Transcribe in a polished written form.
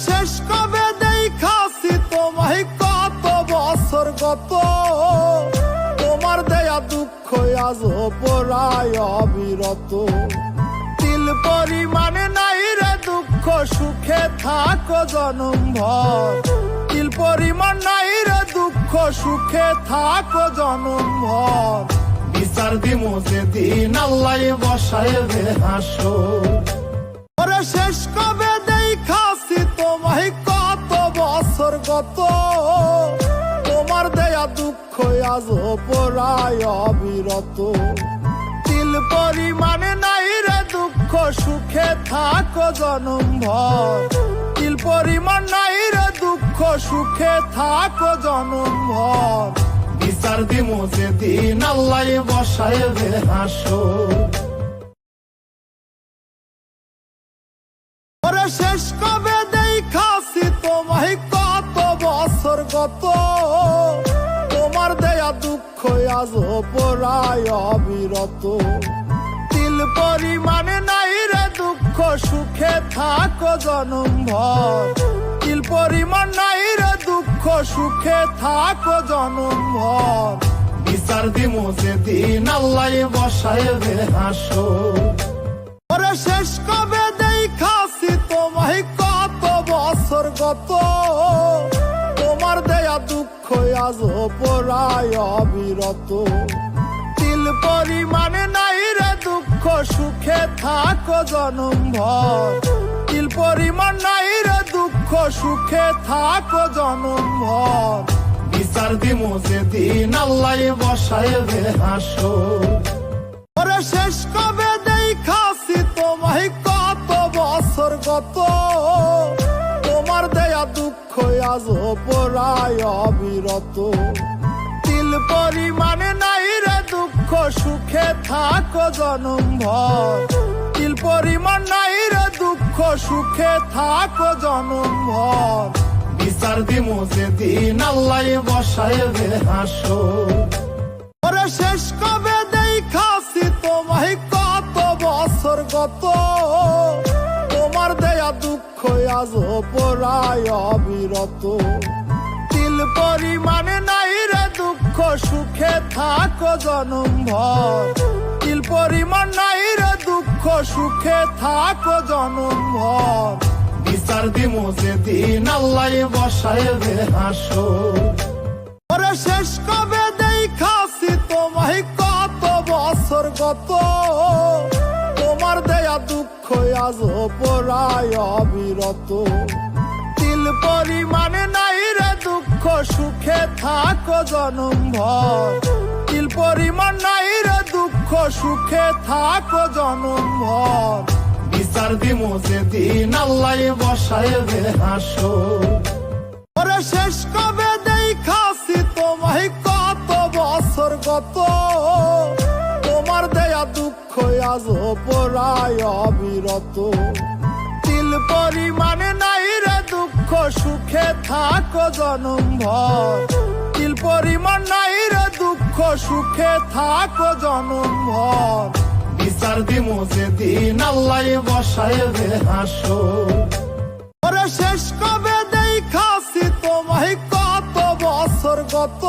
শেষ কবে দেখাছি তোমায় কত বছর গত, তোমার দেয়া দুঃখ আজ পড়ায় অবিরত। তিল পরিমাণে নাই রে দুঃখ, সুখে থাকো জনম ভর। তিল পরিমাণ নাই রে দুঃখ, সুখে থাকো জনম ভর। বিচার দিমু যেদিন আল্লাহ বসাইবে হাসর। ওরে শেষ কবে দেখাছি তোমায় কত বছর গত, তোমার দেয়া দুঃখ আজ পড়ায় অবিরত। তিল পরিমাণে নাই রে দুঃখ, সুখে থাকো জনম ভর। তিল পরিমাণ নাই রে দুঃখ, সুখে থাকো জনম ভর। বিচার দিমু যেদিন আল্লাহ বসাইবে হাসর। ওরে শেষ কবে দেখাছি তোমায় কত বছর গত, তোমার দেয়া দুঃখ আজ পড়ায় অবিরত। তিল পরিমাণে নাই রে দুঃখ, সুখে থাকো জনম ভর। তিল পরিমাণ নাই রে দুঃখ, সুখে থাকো জনম ভর। বিচার দিমু যেদিন আল্লাহ বসাইবে হাসর। ওরে শেষ কবে দেখাছি তোমায় কত বছর গত, তোমার দেয়া দুঃখ আজ পড়ায় অবিরত। তিল পরিমাণে নাই রে দুঃখ, সুখে থাকো জনম ভর। তিল পরিমাণ নাই রে দুঃখ, সুখে থাকো জনম ভর। বিচার দিমু যেদিন আল্লাহ বসাইবে হাসর। ওরে শেষ কবে দেখাছি তোমায় কত বছর গত, তোমার দেয়া দুঃখ আজ পড়ায় অবিরত। তিল পরিমাণে নাই রে দুঃখ, সুখে থাকো জনম ভর। তিল পরিমাণ নাই রে দুঃখ, সুখে থাকো জনম ভর। বিচার দিমু যেদিন আল্লাহ বসাইবে হাসর। ওরে শেষ কবে দেখাছি তোমায় কত বছর গত, তোমার দেয়া দুঃখ আজ পড়ায় অবিরত। তিল পরিমাণে নাই রে দুঃখ, সুখে থাকো জনম ভর। তিল পরিমাণ নাই রে দুঃখ, সুখে থাকো জনম ভর। বিচার দিমু যেদিন আল্লাহ বসাইবে হাসর। ওরে শেষ কবে দেখাছি তোমায় কত বছর গত, তোমার দেয়া দুঃখ আজ পড়ায় অবিরত। তিল পরিমাণে নাই রে দুঃখ, সুখে থাকো জনম ভর। তিল পরিমাণ নাই রে দুঃখ, সুখে থাকো জনম ভর। বিচার দিমু যেদিন আল্লাহ বসাইবে হাসর। ওরে শেষ কবে দেখাছি তোমায় কত বছর গত, তোমার দেয়া দুঃখ আজ পড়ায় অবিরত। তিল পরিমাণে নাই রে দুঃখ, সুখে থাকো জনম ভর। তিল পরিমাণ নাই রে দুঃখ, সুখে থাকো জনম ভর। বিচার দিমু যেদিন আল্লাহ বসাইবে হাসর। ওরে শেষ কবে দেখাছি তোমায় কত বছর গত,